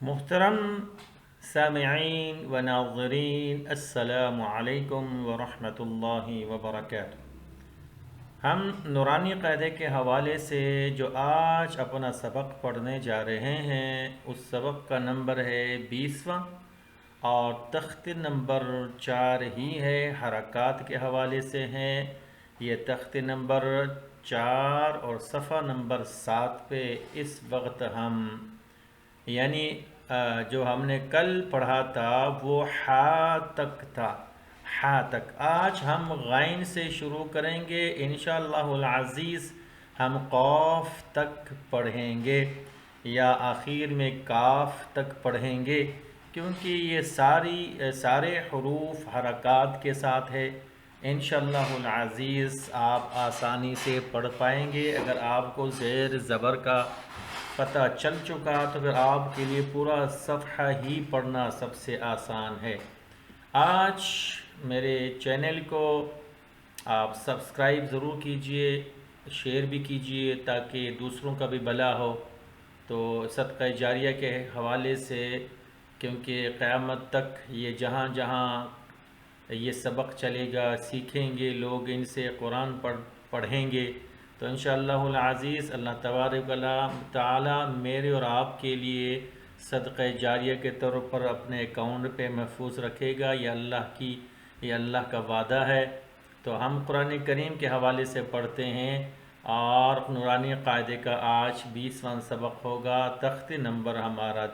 محترم سامعین و ناظرین، السلام علیکم ورحمۃ اللہ وبرکاتہ۔ ہم نورانی قاعدے کے حوالے سے جو آج اپنا سبق پڑھنے جا رہے ہیں اس سبق کا نمبر ہے 20واں اور تخت نمبر 4 ہی ہے، حرکات کے حوالے سے ہیں۔ یہ تخت نمبر 4 اور صفحہ نمبر 7 پہ اس وقت ہم یعنی جو ہم نے کل پڑھا تھا وہ حا تک تھا، حا تک۔ آج ہم غین سے شروع کریں گے انشاءاللہ العزیز۔ ہم قاف تک پڑھیں گے یا آخر میں کاف تک پڑھیں گے، کیونکہ یہ سارے حروف حرکات کے ساتھ ہے۔ انشاءاللہ العزیز آپ آسانی سے پڑھ پائیں گے۔ اگر آپ کو زیر زبر کا پتہ چل چکا تو پھر آپ کے لیے پورا صفحہ ہی پڑھنا سب سے آسان ہے۔ آج میرے چینل کو آپ سبسکرائب ضرور کیجئے، شیئر بھی کیجئے تاکہ دوسروں کا بھی بھلا ہو۔ تو صدقہ جاریہ کے حوالے سے، کیونکہ قیامت تک یہ جہاں جہاں یہ سبق چلے گا سیکھیں گے لوگ، ان سے قرآن پڑھیں گے، تو انشاءاللہ العزیز اللہ تبارک و تعالی میرے اور آپ کے لیے صدقہ جاریہ کے طور پر اپنے اکاؤنٹ پہ محفوظ رکھے گا۔ یہ اللہ کا وعدہ ہے۔ تو ہم قرآن کریم کے حوالے سے پڑھتے ہیں اور نورانی قاعدے کا آج 20واں سبق ہوگا۔ تخت نمبر ہمارا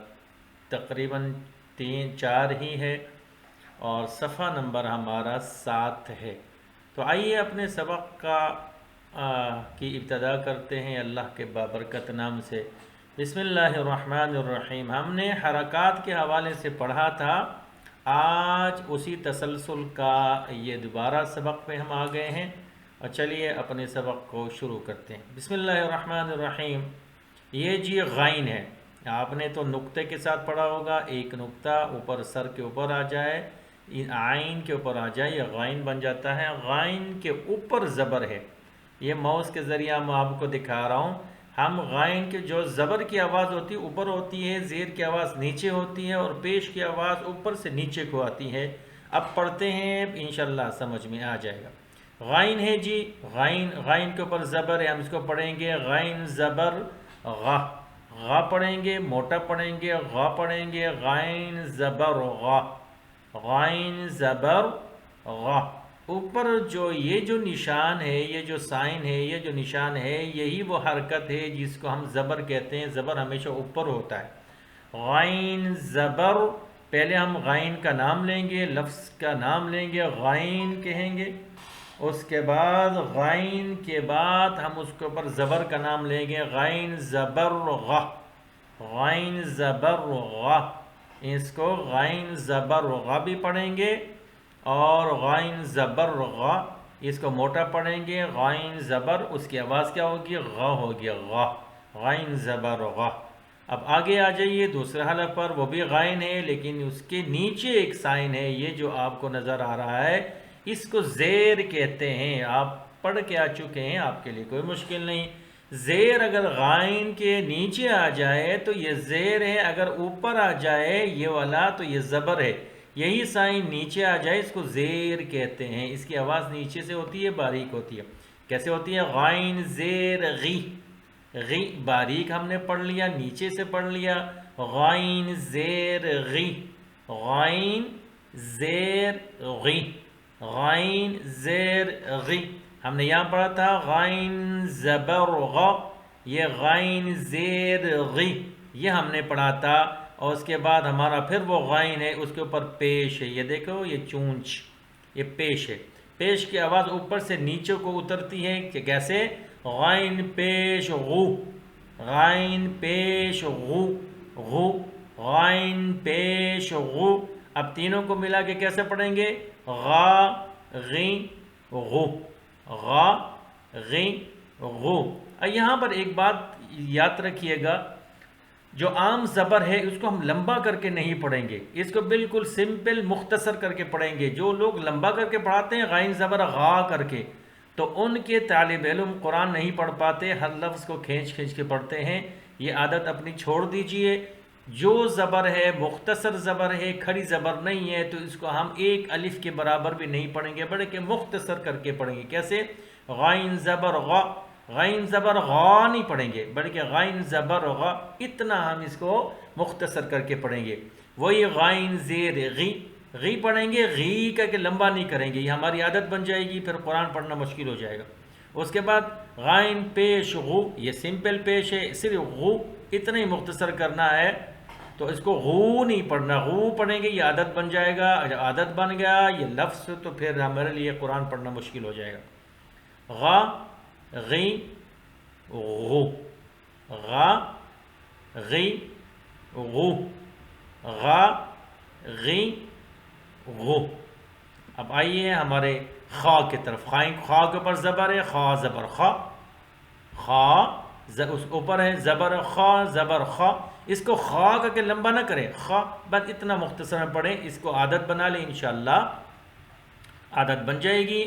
تقریباً 4 ہی ہے اور صفحہ نمبر ہمارا 7 ہے۔ تو آئیے اپنے سبق کی ابتدا کرتے ہیں اللہ کے بابرکت نام سے۔ بسم اللہ الرحمن الرحیم۔ ہم نے حرکات کے حوالے سے پڑھا تھا، آج اسی تسلسل کا یہ دوبارہ سبق پہ ہم آ گئے ہیں، اور چلیے اپنے سبق کو شروع کرتے ہیں۔ بسم اللہ الرحمن الرحیم۔ یہ جی غین ہے، آپ نے تو نقطے کے ساتھ پڑھا ہوگا، ایک نقطہ اوپر سر کے اوپر آ جائے، عین کے اوپر آ جائے، یہ غین بن جاتا ہے۔ غین کے اوپر زبر ہے، یہ ماؤس کے ذریعہ میں آپ کو دکھا رہا ہوں۔ ہم غین کے جو زبر کی آواز ہوتی ہے اوپر ہوتی ہے، زیر کی آواز نیچے ہوتی ہے، اور پیش کی آواز اوپر سے نیچے کو آتی ہے۔ اب پڑھتے ہیں انشاءاللہ سمجھ میں آ جائے گا۔ غین ہے جی، غین کے اوپر زبر ہے، ہم اس کو پڑھیں گے غین زبر غ، غ پڑھیں گے، موٹا پڑھیں گے، غ پڑھیں گے، غین زبر غ، غین زبر غ۔ اوپر یہ جو نشان ہے، یہ جو سائن ہے، یہ جو نشان ہے، یہی وہ حرکت ہے جس کو ہم زبر کہتے ہیں۔ زبر ہمیشہ اوپر ہوتا ہے۔ غین زبر، پہلے ہم غین کا نام لیں گے، لفظ کا نام لیں گے، غین کہیں گے، اس کے بعد غین کے بعد ہم اس کے اوپر زبر کا نام لیں گے، غین زبر غ، غین زبر غ۔ اس کو غین زبر غ بھی پڑھیں گے، اور غین زبر غ اس کو موٹا پڑھیں گے، غین زبر، اس کی آواز کیا ہوگی؟ غ ہوگی، غ، غین زبر غ۔ اب آگے آ جائیے دوسرے حلف پر، وہ بھی غین ہے لیکن اس کے نیچے ایک سائن ہے، یہ جو آپ کو نظر آ رہا ہے اس کو زیر کہتے ہیں۔ آپ پڑھ کے آ چکے ہیں، آپ کے لیے کوئی مشکل نہیں۔ زیر اگر غین کے نیچے آ جائے تو یہ زیر ہے، اگر اوپر آ جائے یہ والا تو یہ زبر ہے۔ یہی سائن نیچے آ جائے اس کو زیر کہتے ہیں۔ اس کی آواز نیچے سے ہوتی ہے، باریک ہوتی ہے۔ کیسے ہوتی ہے؟ غین زیر غی، غی باریک ہم نے پڑھ لیا، نیچے سے پڑھ لیا، غین زیر غی، غین زیر غی، غین زیر غی۔ ہم نے یہاں پڑھا تھا غین زبر غ، یہ غین زیر غی، یہ ہم نے پڑھا تھا۔ اور اس کے بعد ہمارا پھر وہ غین ہے، اس کے اوپر پیش ہے، یہ دیکھو یہ چونچ، یہ پیش ہے۔ پیش کی آواز اوپر سے نیچے کو اترتی ہے کہ کیسے؟ غین پیش غو، غین پیش غو، غو، غین پیش غو۔ اب تینوں کو ملا کے کیسے پڑھیں گے؟ غا غی غو، غا غی غو۔ یہاں پر ایک بات یاد رکھیے گا، جو عام زبر ہے اس کو ہم لمبا کر کے نہیں پڑھیں گے، اس کو بالکل سمپل مختصر کر کے پڑھیں گے۔ جو لوگ لمبا کر کے پڑھاتے ہیں غین زبر غا کر کے، تو ان کے طالب علم قرآن نہیں پڑھ پاتے، ہر لفظ کو کھینچ کھینچ کے پڑھتے ہیں۔ یہ عادت اپنی چھوڑ دیجئے۔ جو زبر ہے مختصر زبر ہے، کھڑی زبر نہیں ہے، تو اس کو ہم ایک الف کے برابر بھی نہیں پڑھیں گے بلکہ مختصر کر کے پڑھیں گے۔ کیسے؟ غائن زبر غ، غائن زبر غا نہیں پڑھیں گے بلکہ غائن زبر غ، اتنا ہم اس کو مختصر کر کے پڑھیں گے۔ وہی غائن زیر غی، غی پڑھیں گے، غی کا کہ لمبا نہیں کریں گے، یہ ہماری عادت بن جائے گی، پھر قرآن پڑھنا مشکل ہو جائے گا۔ اس کے بعد غائن پیش غو، یہ سمپل پیش ہے، صرف غو اتنا ہی مختصر کرنا ہے، تو اس کو غو نہیں پڑھنا، غو پڑھیں گے یہ عادت بن جائے گا، جب عادت بن گیا یہ لفظ تو پھر ہمارے لیے قرآن پڑھنا مشکل ہو جائے گا۔ غا غی غو، غا غی غو، غا غی غو۔ اب آئیے ہمارے خا کی طرف، خا کے اوپر زبر ہے، خا زبر خا، خا اس اوپر ہے زبر خا زبر خا، اس کو خا کا کہ لمبا نہ کرے، خا بس اتنا مختصر پڑھیں، اس کو عادت بنا لیں، انشاءاللہ عادت بن جائے گی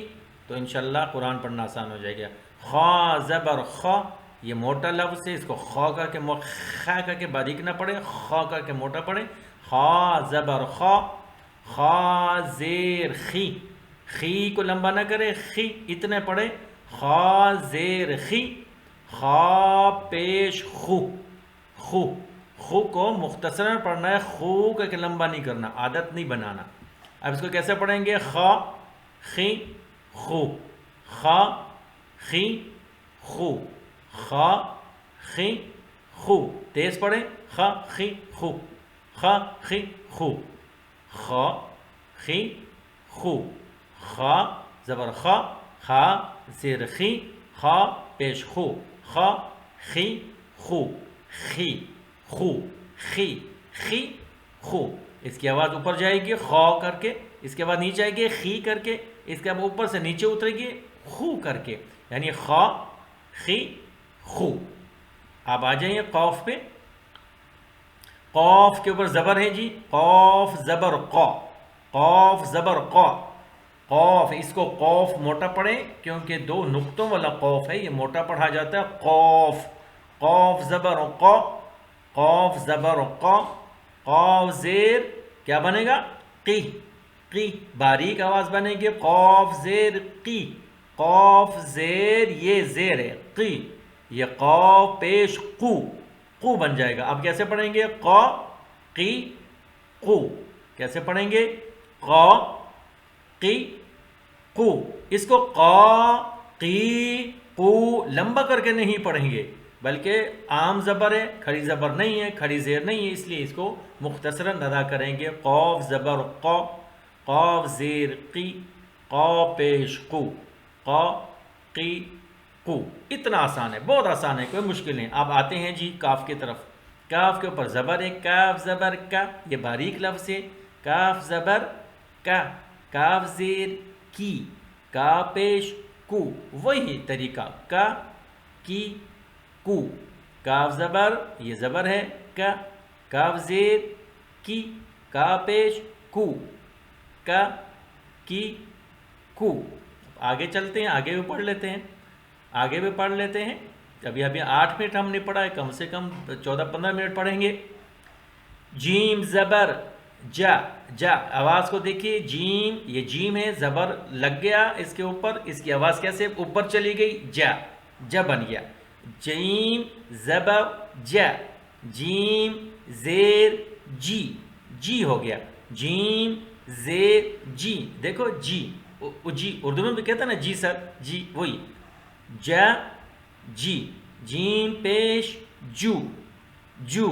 تو انشاءاللہ قرآن پڑھنا آسان ہو جائے گا۔ خا زبر خا، یہ موٹا لفظ ہے، اس کو خا کا کہ خا کا کہ باریک نہ پڑھے، خا کا کہ موٹا پڑھے۔ خا زبر خا، خا زیر خی، خی کو لمبا نہ کرے، خی اتنے پڑھے۔ خا زیر خی، خا پیش خو، خو، خو کو مختصراً پڑھنا ہے، خو کا کہ لمبا نہیں کرنا، عادت نہیں بنانا۔ اب اس کو کیسے پڑھیں گے؟ خا خی خو، خا خی خو، خا خی خو، تیز پڑھیں، خا خی خو، خا خی خو، خا خی خو، خا زبر خا، خا زیر خی، خا پیش خو، خا خی خو، خی خو، خی خی خو۔ اس کی آواز اوپر جائے گی خا کر کے، اس کے بعد نیچے آئے گی خی کر کے، اس کے بعد اوپر سے نیچے اترے گی خو کر کے، یعنی خا خی خو۔ آپ آ جائیں قاف پہ، قاف کے اوپر زبر ہے جی، قاف زبر قا، قاف زبر قا، قاف، اس کو قاف موٹا پڑھیں کیونکہ دو نقطوں والا قاف ہے، یہ موٹا پڑھا جاتا ہے، قاف، قاف زبر قا، قاف زبر قا، قاف زیر کیا بنے گا؟ قی، قی، باریک آواز بنے گی، قاف زیر قی، قاف زیر یہ زیر ہے قی، یہ قاف پیش قو، قو بن جائے گا۔ اب کیسے پڑھیں گے؟ قا قی قو، کیسے پڑھیں گے؟ قا قی قو، اس کو قا قی قو لمبا کر کے نہیں پڑھیں گے بلکہ عام زبر ہے، کھڑی زبر نہیں ہے، کھڑی زیر نہیں ہے، اس لیے اس کو مختصراً ادا کریں گے۔ قاف زبر قا، قاف زیر قی، قا پیش قو، قا قی قو۔ اتنا آسان ہے، بہت آسان ہے، کوئی مشکل نہیں۔ اب آتے ہیں جی کاف کی طرف، کاف کے اوپر زبر ہے، کاف زبر کا، یہ باریک لفظ ہے، کاف زبر کا، کاف زیر کی، کا پیش کو، وہی طریقہ، کا کی کو، کاف زبر یہ زبر ہے کا، کاف زیر کی، کا پیش کو، کا کی کو۔ آگے چلتے ہیں، آگے بھی پڑھ لیتے ہیں، آگے بھی پڑھ لیتے ہیں، ابھی 8 منٹ ہم نے پڑھا ہے، کم سے کم 14-15 منٹ پڑھیں گے۔ جیم زبر جا، جا، آواز کو دیکھیے، جیم، یہ جیم ہے، زبر لگ گیا اس کے اوپر، اس کی آواز کیسے اوپر چلی گئی؟ جا، جا بن گیا، جیم زبر جا، جیم زیر جی، جی ہو گیا، جیم زیر جی، دیکھو جی، جی اردو میں بھی کہتا ہے نا جی سر، جی وہی، جا جی، جیم پیش جو، جو،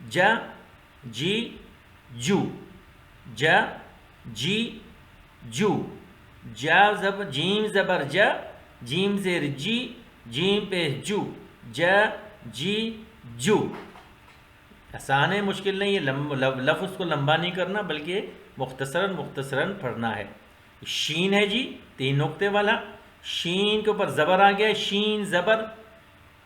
جا جی جو، جا جی جو، جا زبر، جیم زبر جا، جیم زیر جی، جیم پیش جو، جا جی جو۔ آسان ہے، مشکل نہیں ہے، لفظ کو لمبا نہیں کرنا بلکہ مختصراً مختصراً پڑھنا ہے۔ شین ہے جی 3 نقطے والا، شین کے اوپر زبر آ گیا، شین زبر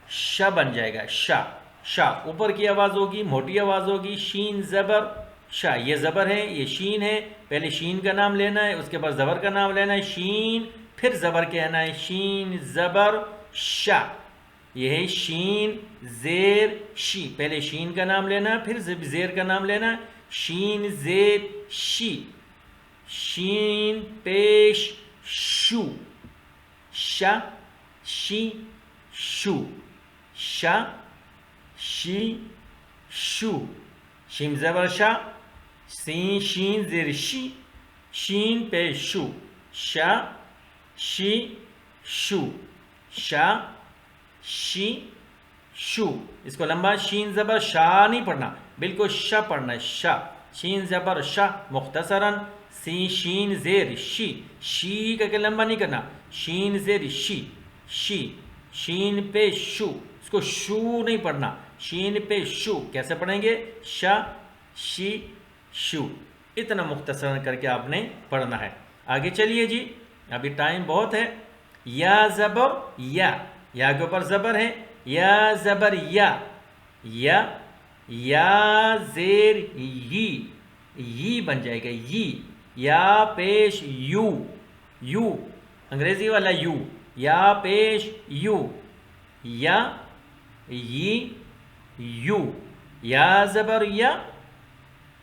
ش بن جائے گا، شا، شا اوپر کی آواز ہوگی، موٹی آواز ہوگی، شین زبر شا، یہ زبر ہے، یہ شین ہے، پہلے شین کا نام لینا ہے، اس کے بعد زبر کا نام لینا ہے، شین پھر زبر کہنا ہے، شین زبر شا، یہ ہے شین زیر شی، پہلے شین کا نام لینا پھر زیر کا نام لینا، شین زیر شی، شین پیش شو، ش شی شو، ش شی شو، شین زبر شا، شین زیر شی، شین پیش شو، ش شی شو، ش شی شو۔ اس کو لمبا شین زبر شا نہیں پڑھنا، بالکل ش پڑھنا ہے، ش، شین زبر ش، مختصراً شین زیر شی، شی کا لمبا نہیں کرنا، شین زیر شی، شی، شین پہ شو، اس کو شو نہیں پڑھنا، شین پہ شو، کیسے پڑھیں گے؟ ش شی شو، اتنا مختصراً کر کے آپ نے پڑھنا ہے۔ آگے چلیے جی، ابھی ٹائم بہت ہے۔ یا زبر یا، یا کے اوپر زبر ہے، یا زبر یا، یا زیر ی بن جائے گا، یا پیش یو، یو انگریزی والا یو، یا پیش یو، یا یو، یا زبر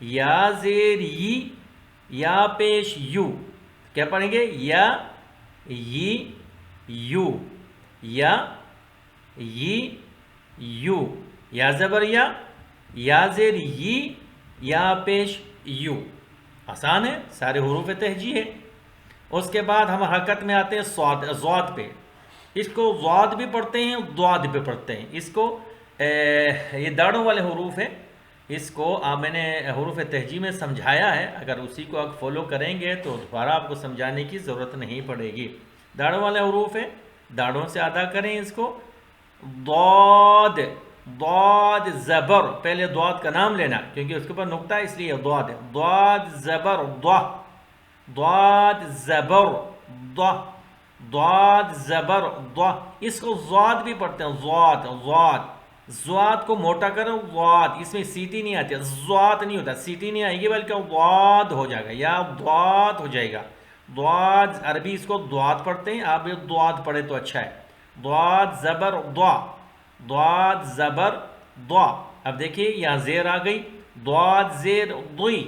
یا زیر یا پیش یو، کیا پڑھیں گے؟ یا یو، یا یو، یا زبر یا زیر یا پیش یو، آسان ہے، سارے حروف تہجی ہے۔ اس کے بعد ہم حرکت میں آتے ہیں ضاد پہ، اس کو ضاد بھی پڑھتے ہیں ضاد بھی پڑھتے ہیں، اس کو یہ داڑوں والے حروف ہیں، اس کو میں نے حروف تہجی میں سمجھایا ہے، اگر اسی کو آپ فالو کریں گے تو دوبارہ آپ کو سمجھانے کی ضرورت نہیں پڑے گی۔ داڑوں والے حروف ہیں، داڑوں سے ادا کریں اس کو۔ ضاد، ضاد زبر، پہلے ضاد کا نام لینا کیونکہ اس کے اوپر نقطہ ہے، اس لیے ضاد ہے، ضاد زبر ضا، ضاد زبر ضا، ضاد زبر ضا، اس کو ضاد بھی پڑھتے ہیں، ضاد، ضاد، ضاد کو موٹا کرو، ضاد، اس میں سیٹی نہیں آتی، ضاد نہیں ہوتا، سیٹی نہیں آئے گی بلکہ ضاد ہو جائے گا یا ضاد ہو جائے گا۔ ضاد عربی اس کو ضاد پڑھتے ہیں، آپ یہ ضاد پڑھے تو اچھا ہے۔ ضاد زبر ضا، ضاد زبر ضا۔ اب دیکھیے یہاں زیر آ گئی، ضاد زیر ضی،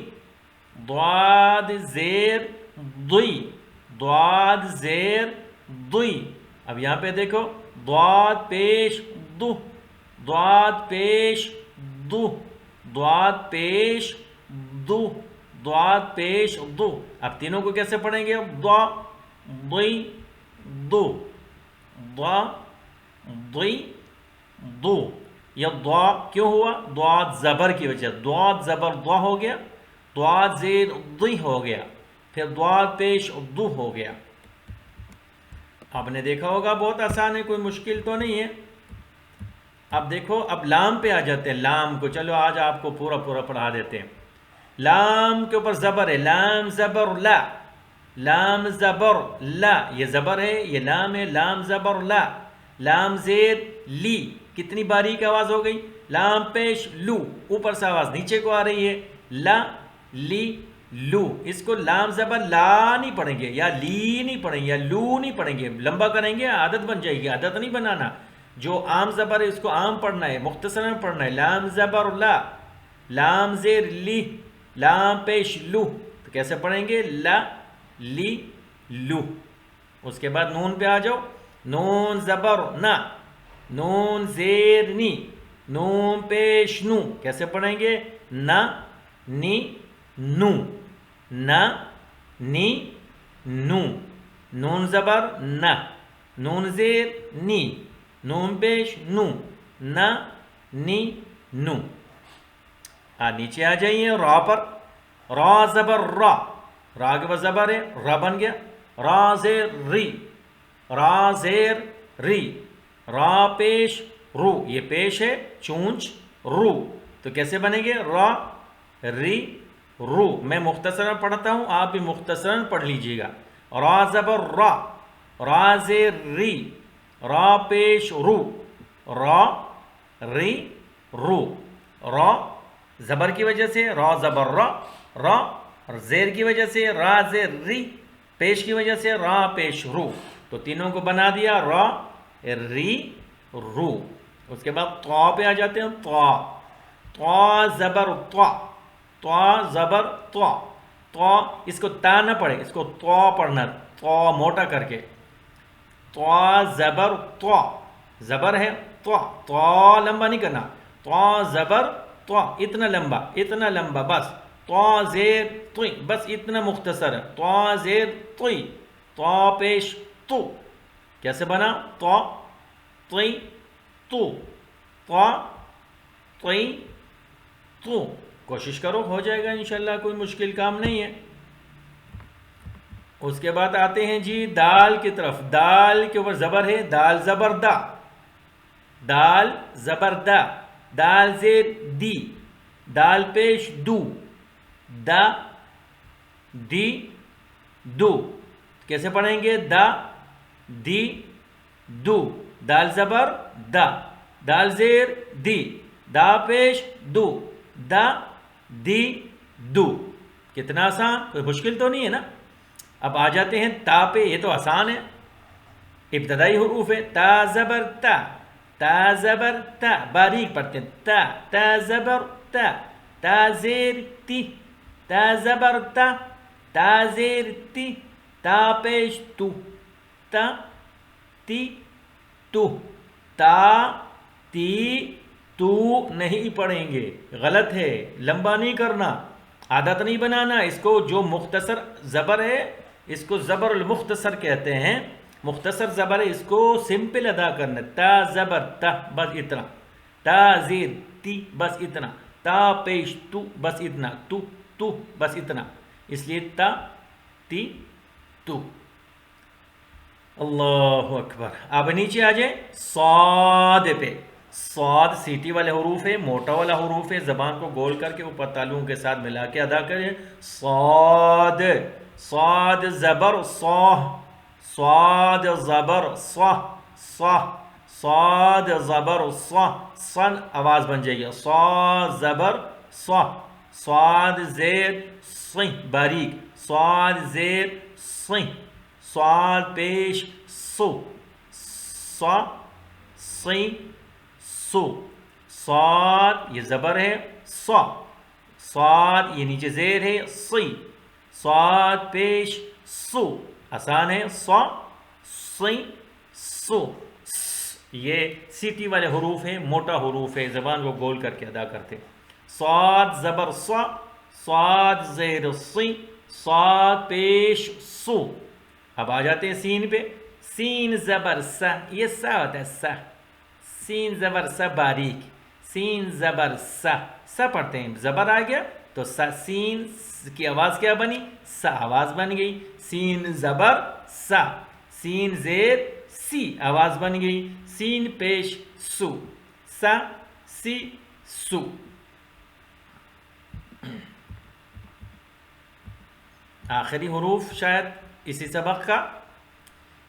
ضاد زیر ضی، ضاد زیر ضی۔ اب یہاں پہ دیکھو، ضاد پیش دو، ضاد پیش دو، ضاد پیش دو، ضاد پیش دو۔ اب تینوں کو کیسے پڑھیں گے؟ ضا ضی دو، ضا ضی دو۔ یہ ضا کیوں ہوا؟ ضاد زبر کی وجہ، ضاد زبر ضا ہو گیا، ضاد زیر ضی ہو گیا، پھر ضاد پیش دو ہو گیا۔ آپ نے دیکھا ہوگا بہت آسان ہے، کوئی مشکل تو نہیں ہے۔ اب دیکھو، اب لام پہ آ جاتے ہیں، لام کو چلو آج آپ کو پورا پڑھا دیتے ہیں۔ لام کے اوپر زبر ہے، لام زبر لا، لام زبر لا، یہ زبر ہے، یہ لام ہے، لام زبر لا، لام زیر لی، کتنی باریک آواز ہو گئی، لام پیش لو، اوپر سے آواز نیچے کو آ رہی ہے، لا لی لو۔ اس کو لام زبر لا نہیں پڑھیں گے، یا لی نہیں پڑھیں گے، یا لو نہیں پڑھیں گے، لمبا کریں گے عادت بن جائے گی، عادت نہیں بنانا۔ جو عام زبر ہے اس کو عام پڑھنا ہے، مختصراً پڑھنا ہے، لام زبر لا، لام زیر لی، لام پیش لو، تو کیسے پڑھیں گے؟ لا لی لو۔ اس کے بعد نون پہ آ جاؤ، نون زبر نا، نون زیر نی، نون پیش نو، کیسے پڑھیں گے؟ نا نی نو، نا نی نو، نون زبر نا، نون زیر نی، نون پیش نو، نا نی نو۔ نیچے آ جائیے را پر، را زبر را، را کے بعد زبر ہے، را بن گیا، را زیر ری، را زیر ری، را پیش رو، یہ پیش ہے چونچ رو، تو کیسے بنے گے؟ را ری رو۔ میں مختصراً پڑھتا ہوں، آپ بھی مختصراً پڑھ لیجئے گا۔ را زبر را، را زیر ری، را پیش رو، را ری رو، را زبر کی وجہ سے را زبر را، را زیر کی وجہ سے را زیر ری، پیش کی وجہ سے را پیش رو، تو تینوں کو بنا دیا را ری رو. اس کے بعد طا پہ آ جاتے ہیں. طا زبر طا, طا زبر طا, طا اس کو تا نہ پڑھے, اس کو طا پڑھنا, طا موٹا کر کے. طا زبر طا, زبر ہے طا, طا لمبا نہیں کرنا. طا زبر طا, اتنا لمبا, اتنا لمبا بس. طا زیر طی, بس اتنا مختصر ہے. طا زیر طی, طا پیش تو. کیسے بنا؟ طا طی تو, طا طی تو. کوشش کرو, ہو جائے گا انشاءاللہ, کوئی مشکل کام نہیں ہے. اس کے بعد آتے ہیں جی دال کی طرف. دال کے اوپر زبر ہے, دال زبر دا, دال زبر دا. دال زیر دی, دال پیش دو, دا دی دو. کیسے پڑھیں گے؟ دا دی دو. دال زبر دا, دال زیر دی, دا پیش دو, دا دی دو. کتنا آسان, کوئی مشکل تو نہیں ہے نا. اب آ جاتے ہیں تا پہ. یہ تو آسان ہے, ابتدائی حروف ہے. تا زبر تا, تا زبر تا, باریک پڑھتے ہیں. تا, تا زبر تا, تا زیر تی, تا زبر تا, تا زیر تی, تا پیش تو, تا تی تو. تا تی تو نہیں پڑھیں گے, غلط ہے. لمبا نہیں کرنا, عادت نہیں بنانا. اس کو جو مختصر زبر ہے اس کو زبر المختصر کہتے ہیں. مختصر زبر ہے, اس کو سمپل ادا کرنا. تا زبر تا, بس اتنا. تا زیر تی, بس اتنا. تا پیش تو, بس اتنا. تو بس اتنا. اس لیے تا تی تو. اللہ اکبر. اب نیچے آ جائیں صاد پہ. صاد سیٹی والے حروف ہے, موٹا والا حروف ہے. زبان کو گول کر کے اوپر تالوؤں کے ساتھ ملا کے ادا کریں. صاد, صاد زبر صاح, صاد زبر صاح, صاح, صاد زبر صاح, صن آواز بن جائے گی. صاد زبر صاح, صاد زیر صی, باریک. صاد زیر صی, صاد پیش سو, صا صی سو. صاد یہ زبر ہے, صا. صاد یہ نیچے زیر ہے, صی. صاد پیش سو, آسان ہے. صا صی سو. یہ سیٹی والے حروف ہیں, موٹا حروف ہے, زبان کو گول کر کے ادا کرتے. صاد زبر صا, صاد زیر صی, صاد پیش سو. اب آ جاتے ہیں سین پہ. سین زبر سا, یہ سا ہوتا ہے سا. سین زبر سا باریک, سین زبر سا, سا پڑھتے ہیں. زبر آ گیا تو سا, سین کی آواز کیا بنی؟ سا آواز بن گئی. سین زبر سا, سین زیر سی, آواز بن گئی. سین پیش سو, سا سی سو. آخری حروف شاید اسی سبق کا.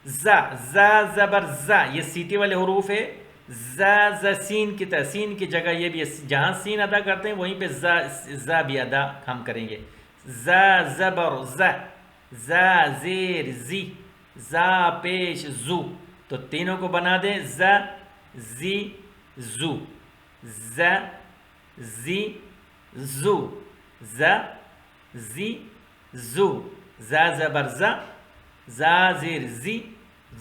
زا, زا زبر زا, یہ سیٹی والے حروف ہے. زا, زا سین کی طرح, سین کی جگہ یہ بھی, جہاں سین ادا کرتے ہیں وہیں پہ زا, زا بھی ادا ہم کریں گے. زا زبر زا, زا زیر زی, زا پیش زو. تو تینوں کو بنا دیں. زا زی زو, زا زی زو, زا زی زو. زا زبر زا, زا زیر زی,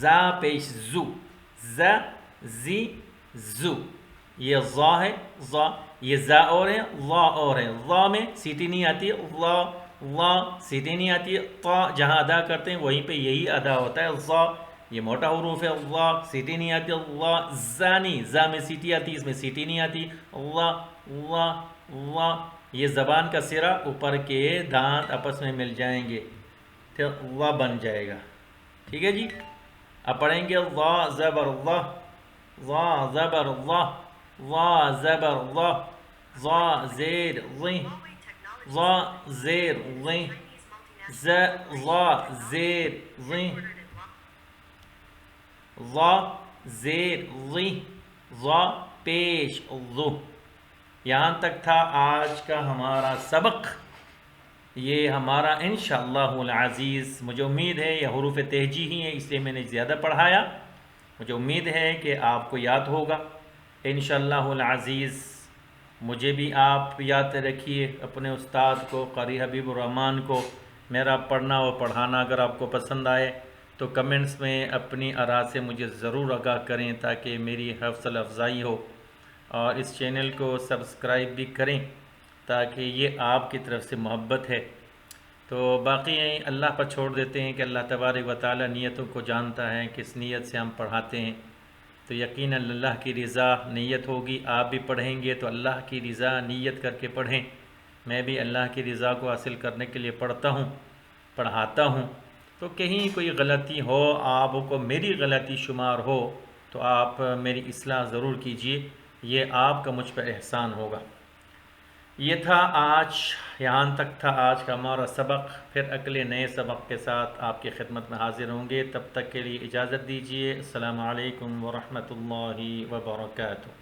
زا پیش زو, زا زی زو. یہ ضا ہے, ضا. یہ زا اور ہے, ضا اور ہے. ضا میں سیٹی نہیں آتی, ضا, ضا سیٹی نہیں آتی. طا جہاں ادا کرتے ہیں وہیں پہ یہی ادا ہوتا ہے. ضا یہ موٹا حروف ہے, ضا سیٹی نہیں آتی. ضا زا نہیں, زا میں سیٹی آتی, اس میں سیٹی نہیں آتی. ضا, ضا, ضا. یہ زبان کا سرا اوپر کے دانت آپس میں مل جائیں گے, پھر ضا بن جائے گا. ٹھیک ہے جی. اب پڑھیں گے ضا زبر ضا, ضا زبر ضا, ضا زبر ضا, ضا زیر ضی, ضا زیر ضی, ضا زیر ضی, ضا زیر ضی, ضا پیش ضو. یہاں تک تھا آج کا ہمارا سبق. یہ ہمارا انشاءاللہ العزیز, مجھے امید ہے یہ حروف تہجی ہی ہیں اس لیے میں نے زیادہ پڑھایا. مجھے امید ہے کہ آپ کو یاد ہوگا انشاءاللہ العزیز۔ مجھے بھی آپ یاد رکھیے، اپنے استاد کو قاری حبیب الرحمن کو۔ میرا پڑھنا و پڑھانا اگر آپ کو پسند آئے تو کمنٹس میں اپنی آراء سے مجھے ضرور آگاہ کریں تاکہ میری حوصلہ افزائی ہو، اور اس چینل کو سبسکرائب بھی کریں تاکہ یہ آپ کی طرف سے محبت ہے۔ تو باقی اللہ پر چھوڑ دیتے ہیں کہ اللہ تبارک و تعالی نیتوں کو جانتا ہے، کس نیت سے ہم پڑھاتے ہیں۔ تو یقیناً اللہ کی رضا نیت ہوگی، آپ بھی پڑھیں گے تو اللہ کی رضا نیت کر کے پڑھیں۔ میں بھی اللہ کی رضا کو حاصل کرنے کے لیے پڑھتا ہوں، پڑھاتا ہوں۔ تو کہیں کوئی غلطی ہو، آپ کو میری غلطی شمار ہو تو آپ میری اصلاح ضرور کیجئے، یہ آپ کا مجھ پر احسان ہوگا۔ یہ تھا آج، یہاں تک تھا آج کا ہمارا سبق۔ پھر اگلے نئے سبق کے ساتھ آپ کی خدمت میں حاضر ہوں گے، تب تک کے لیے اجازت دیجیے۔ السلام علیکم ورحمۃ اللہ وبرکاتہ۔